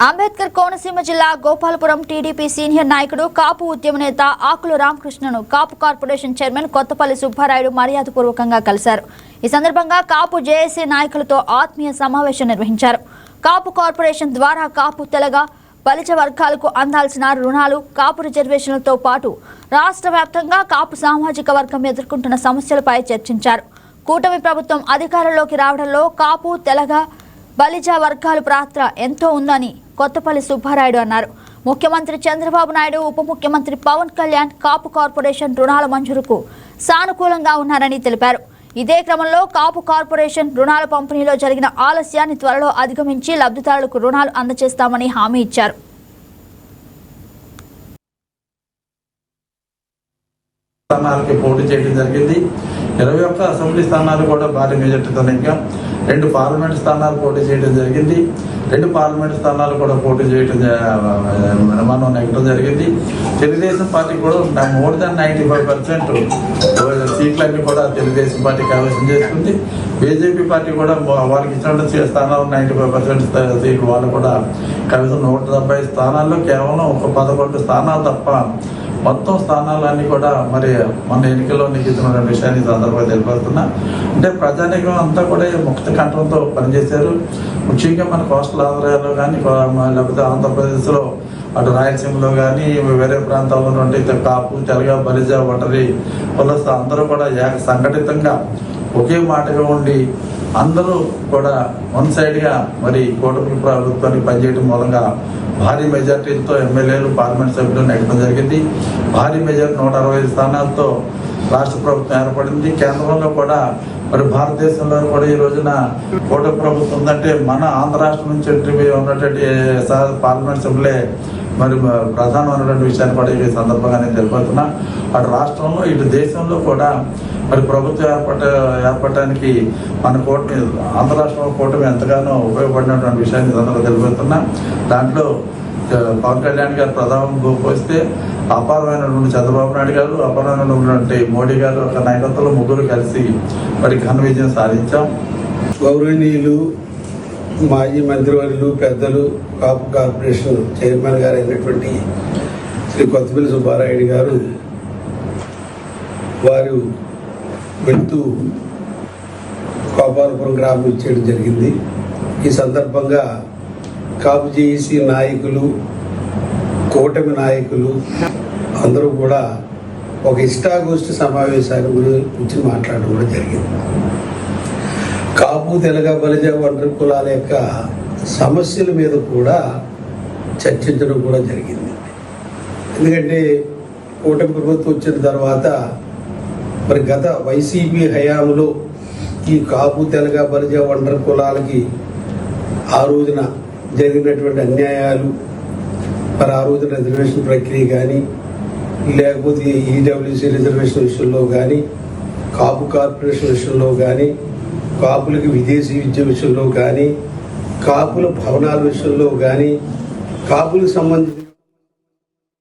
అంబేద్కర్ కోనసీమ జిల్లా Gopalapuram TDP senior నాయకుడు కాపు ఉద్యమ నేత ఆకుల రామకృష్ణను కాపు కార్పొరేషన్ చైర్మన్ కొత్తపల్లి సుబ్బారాయుడు మర్యాదపూర్వకంగా కలిశారు. ఈ సందర్భంగా కాపు జేఏసీ నాయకులతో ఆత్మీయ సమావేశం నిర్వహించారు. కాపు కార్పొరేషన్ ద్వారా కాపు తెలగ బలిజ వర్గాలకు అందాల్సిన రుణాలు, కాపు రిజర్వేషన్లతో పాటు రాష్ట్ర వ్యాప్తంగా కాపు సామాజిక వర్గం ఎదుర్కొంటున్న సమస్యలపై చర్చించారు. కూటమి ప్రభుత్వం అధికారంలోకి రావడంలో కాపు తెలగ బలిజ వర్గాల పాత్ర ఎంతో ఉందని కొత్తపల్లి సుబ్బారాయుడు అన్నారు. ముఖ్యమంత్రి చంద్రబాబు నాయుడు, ఉప ముఖ్యమంత్రి పవన్ కళ్యాణ్ కాపు కార్పొరేషన్ రుణాల మంజూరుకు సానుకూలంగా ఉన్నారని తెలిపారు. ఇదే క్రమంలో కాపు కార్పొరేషన్ రుణాల పంపిణీలో జరిగిన ఆలస్యాన్ని త్వరలో అధిగమించి లబ్ధిదారులకు రుణాలు అందజేస్తామని హామీ ఇచ్చారు. పోటీ చేయడం జరిగింది. 21 అసెంబ్లీ స్థానాలు కూడా భారీ మెజార్టీతో ఇంకా 2 పార్లమెంట్ స్థానాలు పోటీ చేయడం జరిగింది. 2 పార్లమెంట్ స్థానాలు కూడా పోటీ చేయడం మనం నెగ్గడం జరిగింది. తెలుగుదేశం పార్టీ కూడా మోర్ దాన్ 95% సీట్లన్నీ కూడా తెలుగుదేశం పార్టీ కైవసం చేసుకుంది. బీజేపీ పార్టీ కూడా వారికి ఇచ్చిన స్థానాలు 95% సీట్లు వాళ్ళు కూడా కైవసం 170 స్థానాల్లో కేవలం ఒక 11 స్థానాలు తప్ప మొత్తం స్థానాలన్నీ కూడా మరి మన ఎన్నికల్లో నెగ్గుతున్న విషయాన్ని సందర్భంగా తెలియపడుతున్నా. అంటే ప్రజానీకం అంతా కూడా ముక్త కంఠంతో పనిచేశారు. ముఖ్యంగా మన కోస్టల్ ఆంధ్రాలో కానీ లేకపోతే ఆంధ్రప్రదేశ్లో అటు రాయలసీమలో కానీ వేరే ప్రాంతాల్లో నుండి కాపు తెలగ బలిజ ఒంటరి వలస అందరూ కూడా సంఘటితంగా ఒకే మాటగా ఉండి అందరూ కూడా వన్ సైడ్గా మరి కూటమి ప్రభుత్వానికి పనిచేయడం మూలంగా భారీ మెజార్టీలతో ఎమ్మెల్యేలు, పార్లమెంట్ సభ్యులు నెగ్గడం జరిగింది. భారీ మెజార్టీ 165 స్థానాలతో రాష్ట్ర ప్రభుత్వం ఏర్పడింది. కేంద్రంలో కూడా మరి భారతదేశంలో కూడా ఈ రోజున కూటమి ప్రభుత్వం ఉందంటే మన ఆంధ్ర రాష్ట్రం నుంచి ఉన్నటువంటి పార్లమెంట్ సభ్యులే మరి ప్రధానమైనటువంటి విషయాన్ని కూడా ఈ సందర్భంగా నేను తెలియపడుతున్నా. అటు రాష్ట్రంలో ఇటు దేశంలో కూడా మరి ప్రభుత్వం ఏర్పడటానికి మన కూటమి ఆంధ్ర రాష్ట్రంలో కూటమి ఎంతగానో ఉపయోగపడినటువంటి విషయాన్ని సందర్భంగా తెలియపడుతున్నా. దాంట్లో పవన్ కళ్యాణ్ గారు ప్రధానం పోస్తే అపారమైనటువంటి చంద్రబాబు నాయుడు గారు, అపారమైనటువంటి మోడీ గారు ఒక నాయకత్వంలో ముగ్గురు కలిసి మరి ఘన విజయం సాధించాం. గౌరవనీయులు మాజీ మంత్రివర్యులు, పెద్దలు, కాపు కార్పొరేషన్ చైర్మన్ గారు అయినటువంటి శ్రీ కొత్తపల్లి సుబ్బారాయుడు గారు వారు వెళ్తూ గోపాలపురం గ్రామం ఇచ్చేయడం జరిగింది. ఈ సందర్భంగా కాపు జేఏసీ నాయకులు, కూటమి నాయకులు అందరూ కూడా ఒక ఇష్టాగోష్ఠి సమావేశాల గురించి మాట్లాడడం కూడా జరిగింది. కాపు తెలగ బలిజ ఒంటరి కులాల యొక్క సమస్యల మీద కూడా చర్చించడం కూడా జరిగింది. ఎందుకంటే కూటమి ప్రభుత్వం వచ్చిన తర్వాత మరి గత వైసీపీ హయాంలో ఈ కాపు తెలగ బలిజ ఒంటరి కులాలకి ఆ రోజున జరిగినటువంటి అన్యాయాలు, మరి ఆ రోజున రిజర్వేషన్ ప్రక్రియ కానీ లేకపోతే ఈడబ్ల్యూసీ రిజర్వేషన్ విషయంలో కానీ, కాపు కార్పొరేషన్ విషయంలో కానీ, కాపులకి విదేశీ విద్య విషయంలో కానీ, కాపుల భవనాల విషయంలో కానీ, కాపులకు సంబంధించిన